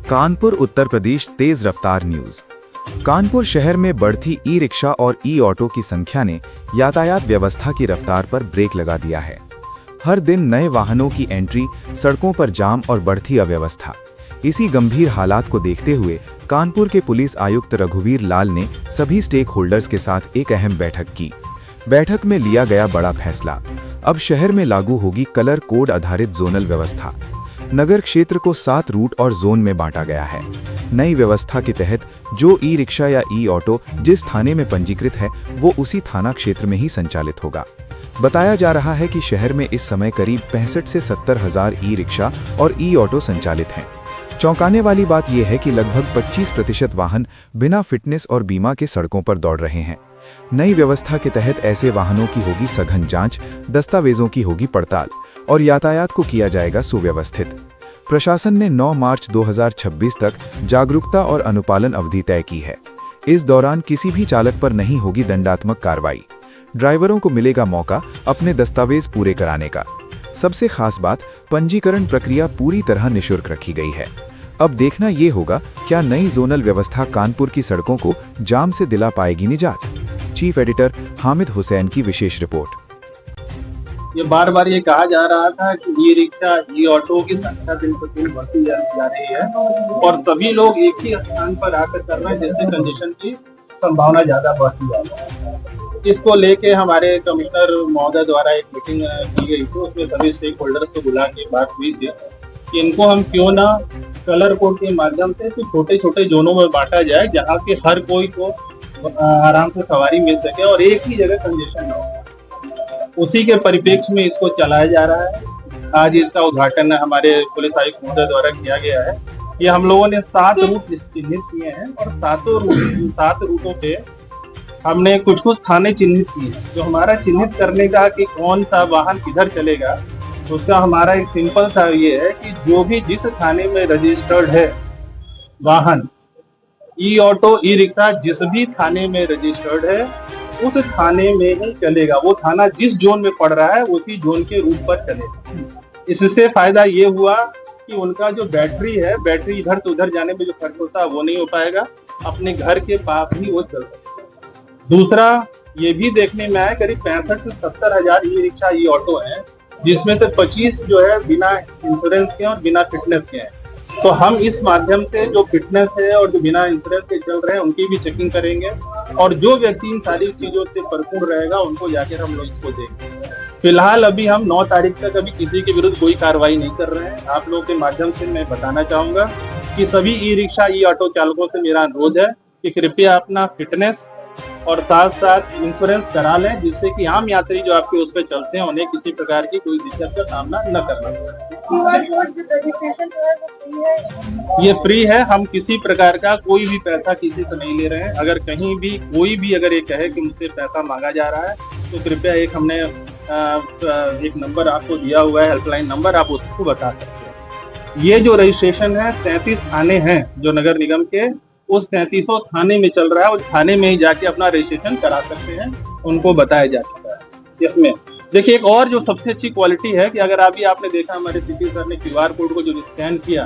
कानपुर उत्तर प्रदेश तेज रफ्तार न्यूज। कानपुर शहर में बढ़ती ई रिक्शा और ई ऑटो की संख्या ने यातायात व्यवस्था की रफ्तार पर ब्रेक लगा दिया है। हर दिन नए वाहनों की एंट्री, सड़कों पर जाम और बढ़ती अव्यवस्था। इसी गंभीर हालात को देखते हुए कानपुर के पुलिस आयुक्त रघुवीर लाल ने सभी स्टेक होल्डर्स के साथ एक अहम बैठक की। बैठक में लिया गया बड़ा फैसला, अब शहर में लागू होगी कलर कोड आधारित जोनल व्यवस्था। नगर क्षेत्र को 7 रूट और जोन में बांटा गया है। नई व्यवस्था के तहत जो ई रिक्शा या ई ऑटो जिस थाने में पंजीकृत है वो उसी थाना क्षेत्र में ही संचालित होगा। बताया जा रहा है कि शहर में इस समय करीब 65 से 70 हजार ई रिक्शा और ई ऑटो संचालित हैं। चौंकाने वाली बात यह है कि लगभग 25% वाहन बिना फिटनेस और बीमा के सड़कों पर दौड़ रहे हैं। नई व्यवस्था के तहत ऐसे वाहनों की होगी सघन जांच, दस्तावेजों की होगी पड़ताल और यातायात को किया जाएगा सुव्यवस्थित। प्रशासन ने 9 मार्च 2026 तक जागरूकता और अनुपालन अवधि तय की है। इस दौरान किसी भी चालक पर नहीं होगी दंडात्मक कार्रवाई। ड्राइवरों को मिलेगा मौका अपने दस्तावेज पूरे कराने का। सबसे खास बात, पंजीकरण प्रक्रिया पूरी तरह निःशुल्क रखी गई है। अब देखना ये होगा क्या नई जोनल व्यवस्था कानपुर की सड़कों को जाम से दिला पाएगी निजात। चीफ एडिटर हामिद हुसैन की विशेष रिपोर्ट। ये बार बार ये कहा जा रहा था कि ई रिक्शा, ई ऑटो की संख्या दिन प्रतिदिन बढ़ती जा रही है और सभी लोग एक ही स्थान पर आकर कर रहे हैं, जिससे कंजेशन की संभावना ज्यादा बढ़ती जा रही है। इसको लेके हमारे कमिश्नर महोदय द्वारा एक मीटिंग की गई थी, उसमें सभी स्टेक होल्डर्स को बुला के बात हुई थी कि इनको हम क्यों ना कलर कोड के माध्यम से छोटे छोटे जोनों में बांटा जाए, जहाँ के हर कोई को आराम से सवारी मिल सके और एक ही जगह कंजेशन न हो। उसी के परिप्रेक्ष्य में इसको चलाया जा रहा है। आज इसका उद्घाटन हमारे पुलिस आयुक्त महोदय द्वारा किया गया है। ये हम लोगों ने 7 रूट चिन्हित किए हैं और 7 रूटों पे हमने कुछ थाने चिन्हित किए हैं। जो हमारा चिन्हित करने का कि कौन सा वाहन किधर चलेगा, उसका हमारा एक सिंपल सा ये है कि जो भी जिस थाने में रजिस्टर्ड है वाहन, ई ऑटो, ई रिक्शा जिस भी थाने में रजिस्टर्ड है उस थाने में ही चलेगा। वो थाना जिस जोन में पड़ रहा है उसी जोन के रूट पर चलेगा। इससे फायदा ये हुआ कि उनका जो बैटरी है, बैटरी इधर से उधर जाने में जो खर्च होता है वो नहीं हो पाएगा, अपने घर के पास ही वो चल सकता। दूसरा ये भी देखने में आया करीब 65 से 70 हजार ई रिक्शा, ई ऑटो है, जिसमें से 25 जो है बिना इंश्योरेंस के और बिना फिटनेस के हैं। तो हम इस माध्यम से जो फिटनेस है और जो बिना इंश्योरेंस के चल रहे हैं उनकी भी चेकिंग करेंगे और जो व्यक्ति इन सारी चीजों से परिपूर्ण रहेगा उनको जाकर हम लोग इसको देंगे। फिलहाल अभी हम 9 तारीख तक अभी किसी के विरुद्ध कोई कार्रवाई नहीं कर रहे हैं। आप लोगों के माध्यम से मैं बताना चाहूंगा कि सभी ई रिक्शा, ई ऑटो चालकों से मेरा अनुरोध है कि कृपया अपना फिटनेस और साथ साथ इंश्योरेंस करा लें, जिससे कि आम यात्री जो आपके उस पर चलते हैं उन्हें किसी प्रकार की कोई दिक्कत का सामना न करना पड़े। ये फ्री है, हम किसी प्रकार का कोई भी पैसा किसी से नहीं ले रहे हैं। अगर कहीं भी कोई भी अगर ये कहे कि मुझसे पैसा मांगा जा रहा है तो कृपया हमने एक नंबर आपको दिया हुआ है, हेल्पलाइन नंबर, आप उसको बता सकते हैं। ये जो रजिस्ट्रेशन है 33 थाने हैं जो नगर निगम के, उस 33 थाने में चल रहा है। उस थाने में ही जाके अपना रजिस्ट्रेशन करा सकते हैं, उनको बताया जा सकता है। इसमें देखिए एक और जो सबसे अच्छी क्वालिटी है कि अगर अभी आपने देखा हमारे सीपी सर ने QR कोड को जो स्कैन किया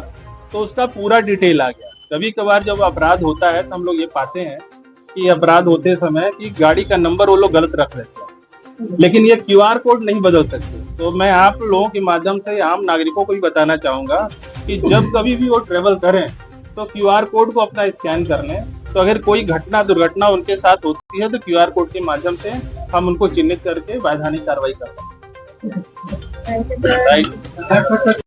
तो उसका पूरा डिटेल आ गया। कभी कभार जब अपराध होता है तो हम लोग ये पाते हैं कि अपराध होते समय कि गाड़ी का नंबर वो लोग गलत रख लेते हैं, लेकिन ये QR कोड नहीं बदल सकते। तो मैं आप लोगों के माध्यम से आम नागरिकों को भी बताना चाहूंगा कि जब कभी भी वो ट्रेवल करें तो QR कोड को अपना स्कैन कर लें। तो अगर कोई दुर्घटना उनके साथ होती है तो QR कोड के माध्यम से हम उनको चिन्हित करके वैधानिक कार्रवाई करते हैं।